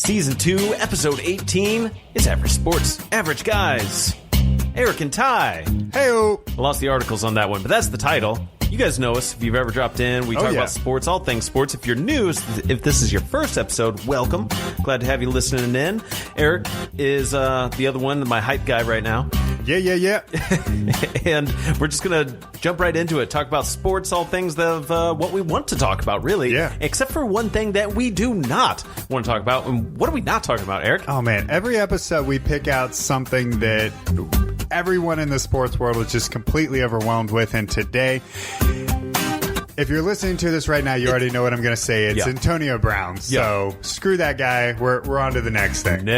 Season 2, Episode 18. It's Average Sports, Average Guys. Eric and Ty. Hey-o. I lost the articles on that one, but that's the title. You guys know us if you've ever dropped in. We talk about sports, all things sports. If you're new, if this is your first episode, welcome. Glad to have you listening in. Eric is the other one, my hype guy right now. Yeah. And we're just going to jump right into it. Talk about sports, all things of what we want to talk about, really. Yeah. Except for one thing that we do not want to talk about. And what are we not talking about, Eric? Oh, man. Every episode we pick out something that everyone in the sports world is just completely overwhelmed with. And today, if you're listening to this right now, you already know what I'm going to say. It's Antonio Brown. So screw that guy. We're on to the next thing.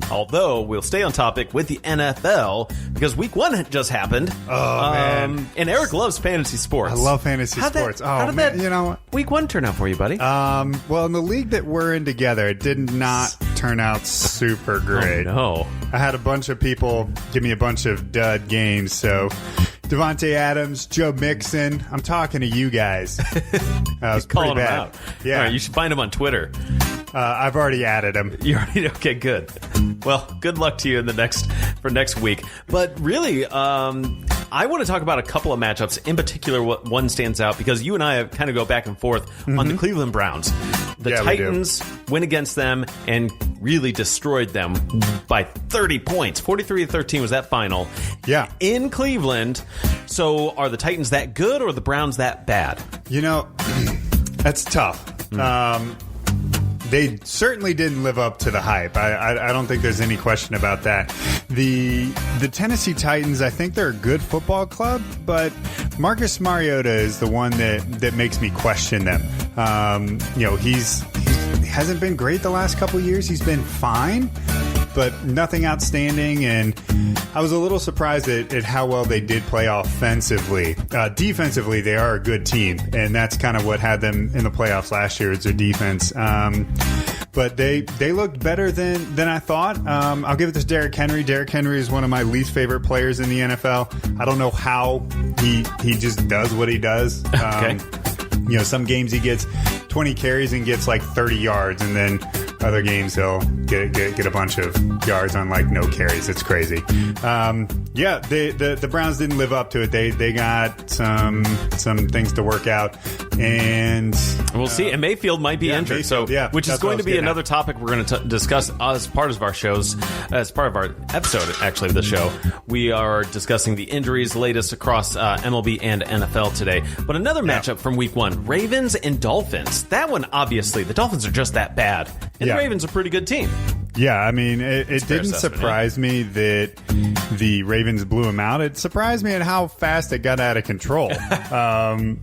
Although we'll stay on topic with the NFL because week 1 just happened. Oh, man. And Eric loves fantasy sports. I love fantasy sports. How did that week 1 turn out for you, buddy? Well, in the league that we're in together, it did not turn out super great. Oh, no. I had a bunch of people give me a bunch of dud games, so Devontae Adams, Joe Mixon, I'm talking to you guys. I was calling pretty bad. him out. Yeah. All right, you should find him on Twitter. I've already added him. You already okay? Good. Well, good luck to you in for next week. But really, I want to talk about a couple of matchups. In particular, what one stands out because you and I kind of go back and forth on the Cleveland Browns. The Titans win against them and really destroyed them by 30 points. 43-13 was that final. Yeah. In Cleveland. So are the Titans that good or the Browns that bad? You know, that's tough. They certainly didn't live up to the hype. I don't think there's any question about that. The Tennessee Titans, I think they're a good football club, but Marcus Mariota is the one that makes me question them. He hasn't been great the last couple of years. He's been fine, but nothing outstanding. And I was a little surprised at how well they did play offensively. Defensively, they are a good team, and that's kind of what had them in the playoffs last year is their defense. But they looked better than I thought. I'll give it to Derrick Henry. Derrick Henry is one of my least favorite players in the NFL. I don't know how he just does what he does. Okay. Some games he gets 20 carries and gets like 30 yards, and then other games he'll get a bunch of yards on like no carries. It's crazy. The Browns didn't live up to it. They got some things to work out, and we'll see. And Mayfield might be injured, which is going to be another topic we're going to discuss as part of our shows, as part of our episode actually of the show. We are discussing the injuries latest across MLB and NFL today. But another matchup from Week 1: Ravens and Dolphins. That one, obviously, the Dolphins are just that bad, and the Ravens are a pretty good team. Yeah, I mean, it didn't surprise me that the Ravens blew him out. It surprised me at how fast it got out of control. I'm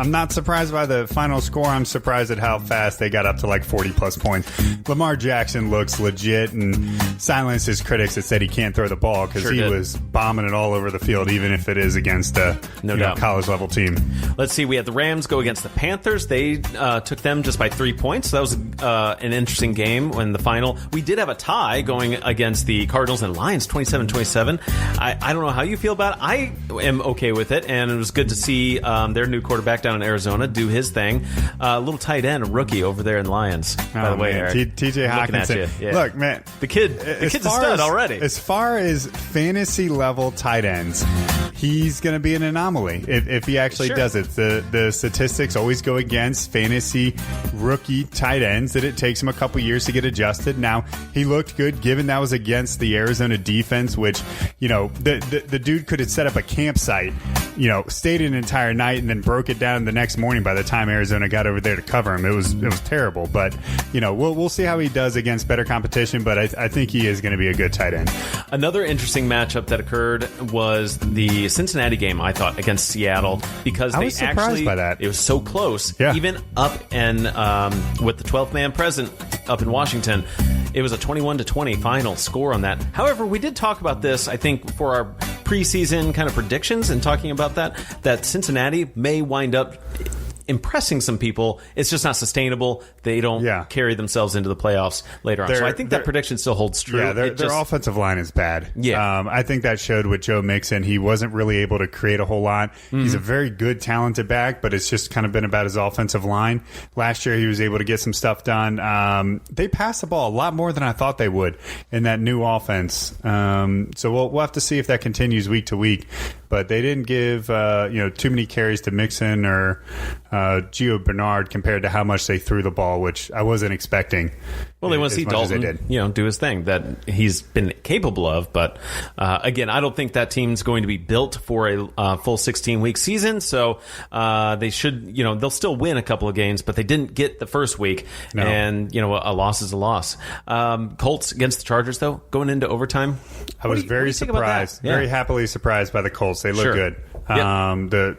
not surprised by the final score. I'm surprised at how fast they got up to like 40-plus points. Lamar Jackson looks legit and silenced his critics that said he can't throw the ball because he was bombing it all over the field, even if it is against a college-level team. Let's see. We had the Rams go against the Panthers. They took them just by 3 points. So that was an interesting game in the final. We did have a tie going against the Cardinals and Lions, 27-27. I don't know how you feel about it. I am okay with it, and it was good to see their new quarterback down in Arizona do his thing. A little tight end, a rookie over there in Lions, by the way, Eric. T.J. Hawkinson. Yeah. Look, man. The kid's a stud already. As far as fantasy-level tight ends, he's going to be an anomaly if he actually does it. The statistics always go against fantasy rookie tight ends that it takes him a couple years to get adjusted. Now, he looked good given that was against the Arizona defense, which, the dude could have set up a campsite, stayed an entire night and then broke it down the next morning by the time Arizona got over there to cover him. It was terrible. But, we'll see how he does against better competition, but I think he is going to be a good tight end. Another interesting matchup that occurred was the Cincinnati game, I thought, against Seattle, because I was surprised by that. It was so close. Yeah. Even up and with the 12th man present up in Washington, it was a 21-20 final score on that. However, we did talk about this, I think, for our preseason kind of predictions and talking about that Cincinnati may wind up impressing some people. It's just not sustainable. They don't carry themselves into the playoffs later on. So I think that prediction still holds true. Yeah, their offensive line is bad. Yeah. I think that showed with Joe Mixon. He wasn't really able to create a whole lot. He's a very good, talented back, but it's just kind of been about his offensive line. Last year, he was able to get some stuff done. They passed the ball a lot more than I thought they would in that new offense. So we'll have to see if that continues week to week. But they didn't give too many carries to Mixon or Gio Bernard compared to how much they threw the ball, which I wasn't expecting. Well, they want to see Dalton, do his thing that he's been capable of. But again, I don't think that team's going to be built for a full 16-week season. So they should, they'll still win a couple of games, but they didn't get the first week. No. And a loss is a loss. Colts against the Chargers, though, going into overtime. I was very surprised, very happily surprised by the Colts. They look good. Yep.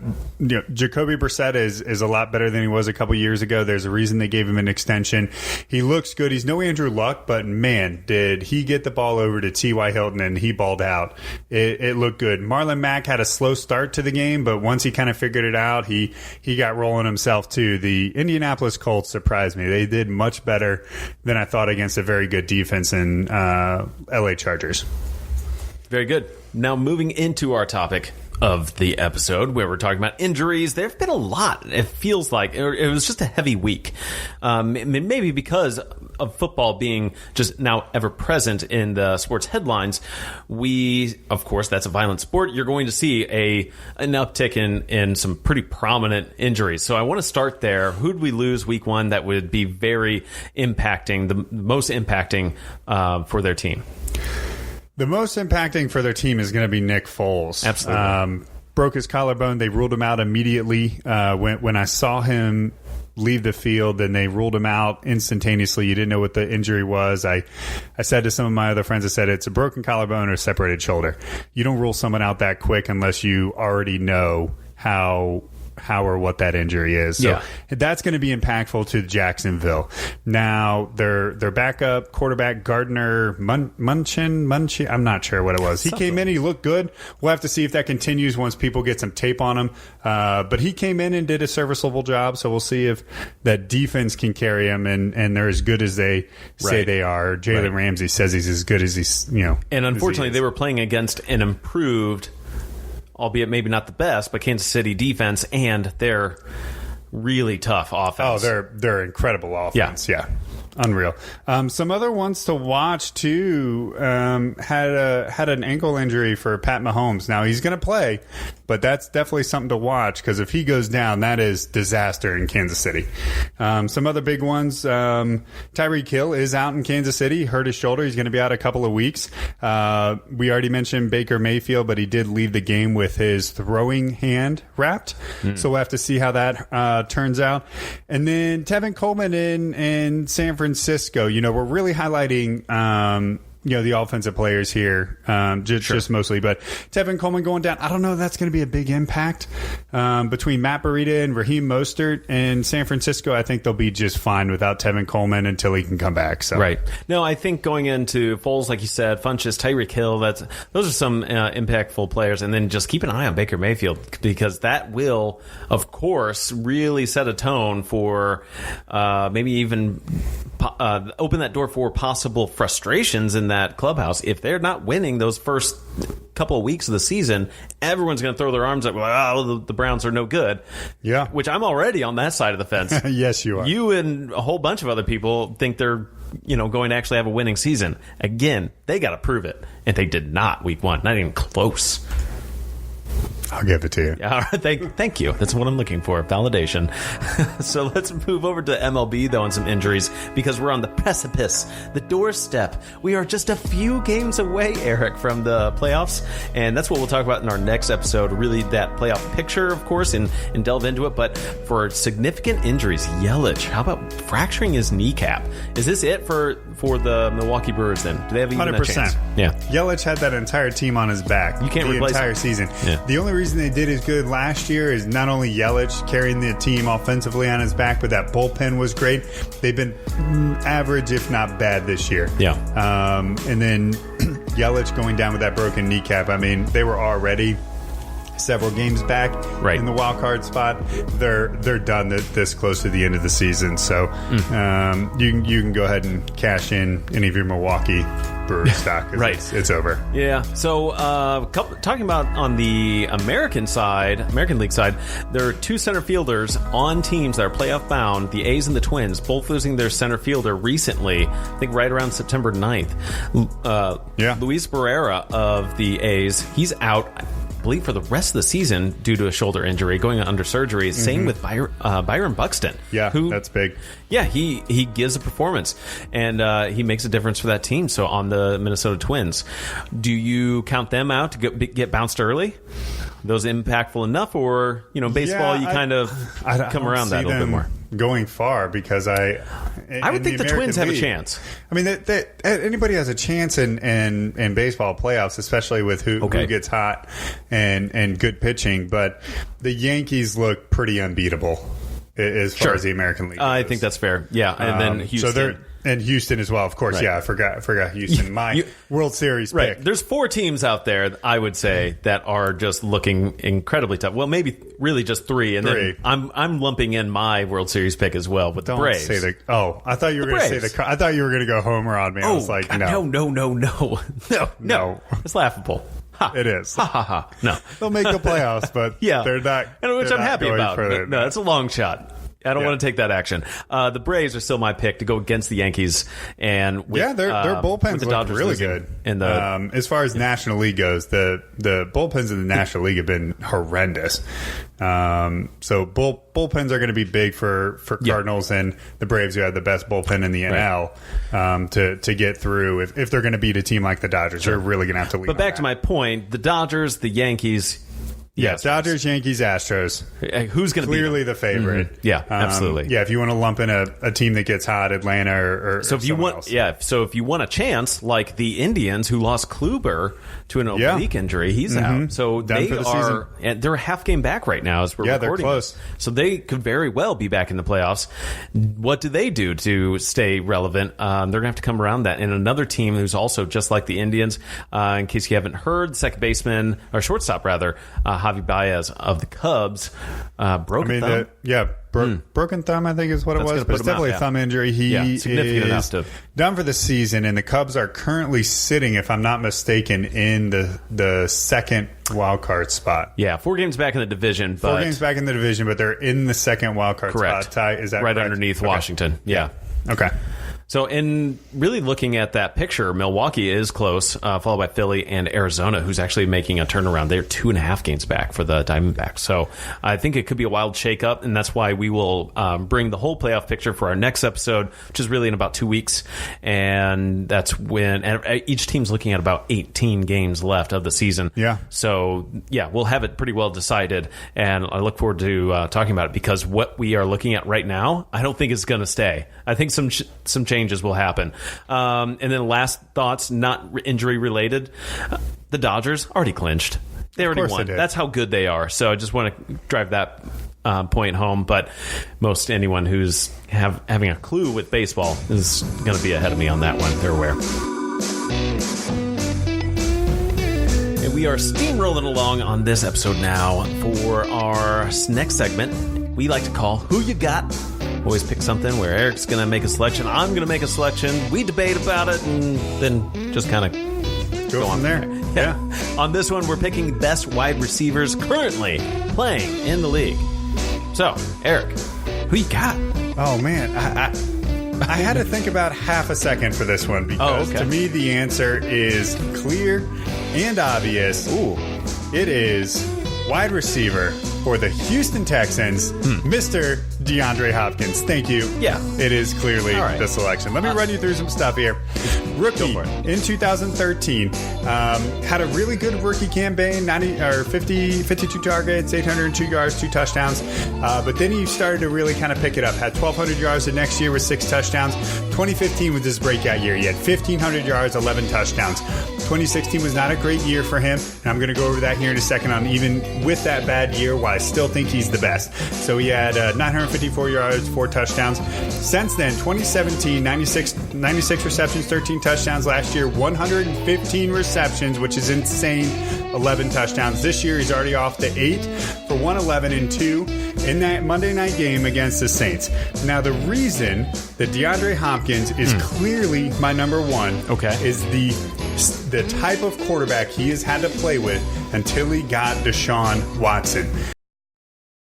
Jacoby Brissett is a lot better than he was a couple years ago. There's a reason they gave him an extension. He looks good. He's no Andrew Luck, but man, did he get the ball over to T.Y. Hilton and he balled out. It looked good. Marlon Mack had a slow start to the game, but once he kind of figured it out, he got rolling himself too. The Indianapolis Colts surprised me. They did much better than I thought against a very good defense in L.A. Chargers. Very good. Now moving into our topic of the episode, where we're talking about injuries. There have been a lot. It feels like it was just a heavy week. Maybe because of football being just now ever present in the sports headlines. Of course, that's a violent sport. You're going to see an uptick in some pretty prominent injuries. So I want to start there. Who'd we lose week one that would be very impacting, the most impacting for their team? The most impacting for their team is going to be Nick Foles. Absolutely. Broke his collarbone. They ruled him out immediately. When I saw him leave the field, then they ruled him out instantaneously. You didn't know what the injury was. I said to some of my other friends, I said, it's a broken collarbone or a separated shoulder. You don't rule someone out that quick unless you already know how or what that injury is. So that's going to be impactful to Jacksonville. Now, their backup quarterback, Gardner Minshew, I'm not sure what it was. He came in, he looked good. We'll have to see if that continues once people get some tape on him. But he came in and did a serviceable job, so we'll see if that defense can carry him and they're as good as they say they are. Jalen Ramsey says he's as good as he's, And unfortunately, they were playing against an improved, albeit maybe not the best, but Kansas City defense and their really tough offense. Oh, they're incredible offense. Yeah. Unreal. Some other ones to watch too. Had an ankle injury for Pat Mahomes. Now he's going to play, but that's definitely something to watch because if he goes down, that is disaster in Kansas City. Some other big ones. Tyreek Hill is out in Kansas City. He hurt his shoulder. He's going to be out a couple of weeks. We already mentioned Baker Mayfield, but he did leave the game with his throwing hand wrapped. So we'll have to see how that turns out. And then Tevin Coleman in San Francisco. We're really highlighting the offensive players here, just mostly. But Tevin Coleman going down, I don't know if that's going to be a big impact. Between Matt Breida and Raheem Mostert in San Francisco, I think they'll be just fine without Tevin Coleman until he can come back. So. Right. No, I think going into Foles, like you said, Funchess, Tyreek Hill, those are some impactful players. And then just keep an eye on Baker Mayfield because that will, of course, really set a tone for maybe even open that door for possible frustrations in that clubhouse. If they're not winning those first couple of weeks of the season, everyone's going to throw their arms up. The Browns are no good. Yeah. Which I'm already on that side of the fence. Yes, you are. You and a whole bunch of other people think they're going to actually have a winning season. Again, they got to prove it. And they did not week one. Not even close. I'll give it to you. All right, thank you. That's what I'm looking for, validation. So let's move over to MLB, though, and some injuries, because we're on the precipice, the doorstep. We are just a few games away, Eric, from the playoffs, and that's what we'll talk about in our next episode, really that playoff picture, of course, and delve into it. But for significant injuries, Yelich, how about fracturing his kneecap? Is this it for the Milwaukee Brewers, then? Do they have even 100%. a chance? Yeah. Yelich had that entire team on his back. You can't the replace entire him. Season. Yeah. The only reason they did as good last year is not only Yelich carrying the team offensively on his back, but that bullpen was great. They've been average, if not bad, this year. Yeah. And then Yelich going down with that broken kneecap. I mean, they were already several games back in the wild card spot. They're done this close to the end of the season, so you can go ahead and cash in any of your Milwaukee Brewers stock. It's over. Yeah. So talking about on the American League side, there are two center fielders on teams that are playoff bound, the A's and the Twins, both losing their center fielder recently, I think right around September 9th. Luis Barrera of the A's, he's out, I believe, for the rest of the season due to a shoulder injury, going under surgery. Same with Byron Buxton. Yeah, that's big. Yeah, he gives a performance, and he makes a difference for that team. So on the Minnesota Twins, do you count them out to get bounced early? Those impactful enough, or baseball? You kind of come around that a little bit more. Going far, because I would think the Twins have a chance. I mean, anybody has a chance in baseball playoffs, especially with who gets hot and good pitching. But the Yankees look pretty unbeatable as far as the American League goes. I think that's fair. Yeah, and then Houston. And Houston as well, of course. Right. Yeah, I forgot Houston. My World Series pick. There's 4 teams out there, I would say, that are just looking incredibly tough. Well, maybe really just 3. And then I'm lumping in my World Series pick as well with the Braves. I thought you were going to say I thought you were going to go homer on me. I was like, no. No. It's laughable. Ha. It is. Ha ha ha. No. They'll make the playoffs, but they're not. Which I'm happy about. No, it's a long shot. I don't want to take that action. The Braves are still my pick to go against the Yankees, and with, their bullpens look really good. And as far as National League goes, the bullpens in the National League have been horrendous. So bullpens are going to be big for Cardinals and the Braves, who have the best bullpen in the NL, to get through. If they're going to beat a team like the Dodgers, they're really going to have to lean. But back to my point, the Dodgers, the Yankees. Yes, Dodgers, Yankees, Astros. Who's going to be clearly the favorite? Mm-hmm. Yeah, absolutely. Yeah, if you want to lump in a team that gets hot, Atlanta or so if you want, else. So if you want a chance, like the Indians, who lost Kluber to an oblique injury, he's out. So done for the season. And they're a half game back right now as we're recording. They're close. So they could very well be back in the playoffs. What do they do to stay relevant? They're going to have to come around that. And another team who's also just like the Indians, in case you haven't heard, second baseman or shortstop rather, Javi Baez of the Cubs, broken thumb. Broken thumb, I think is what it was, but it's definitely a thumb injury. He significant enough to done for the season, and the Cubs are currently sitting, if I'm not mistaken, in the second wild card spot. Yeah, 4 games back in the division. But 4 games back in the division, but they're in the second wild card spot. Ty, is that right correct? Underneath Washington? Yeah. Okay. So, in really looking at that picture, Milwaukee is close, followed by Philly and Arizona, who's actually making a turnaround. They're 2.5 games back for the Diamondbacks. So, I think it could be a wild shakeup, and that's why we will bring the whole playoff picture for our next episode, which is really in about 2 weeks. And that's when each team's looking at about 18 games left of the season. Yeah. So, we'll have it pretty well decided, and I look forward to talking about it, because what we are looking at right now, I don't think is going to stay. I think some changes will happen. And then last thoughts, not injury related. The Dodgers already clinched. They already won. That's how good they are. So I just want to drive that point home. But most anyone who's having a clue with baseball is going to be ahead of me on that one. They're aware. And we are steamrolling along on this episode now for our next segment we like to call Who You Got. Always pick something where Eric's going to make a selection, I'm going to make a selection, we debate about it, and then just kind of go on there. Yeah. On this one, we're picking best wide receivers currently playing in the league. So, Eric, who you got? Oh, man. I had to think about half a second for this one, because to me the answer is clear and obvious. Ooh. It is wide receiver for the Houston Texans, Mr. DeAndre Hopkins. Thank you. Yeah. It is clearly the selection. Let me run you through some stuff here. Rookie in 2013. Had a really good rookie campaign, 52 targets, 802 yards, 2 touchdowns. But then he started to really kind of pick it up. Had 1,200 yards the next year with 6 touchdowns. 2015 was his breakout year. He had 1,500 yards, 11 touchdowns. 2016 was not a great year for him, and I'm going to go over that here in a second on even with that bad year, why I still think he's the best. So he had 954 yards, 4 touchdowns. Since then, 2017, 96 receptions, 13 touchdowns. Last year, 115 receptions, which is insane, 11 touchdowns. This year, he's already off to 8 for 111 and 2 in that Monday night game against the Saints. Now, the reason that DeAndre Hopkins is clearly my number one is the type of quarterback he has had to play with until he got Deshaun Watson.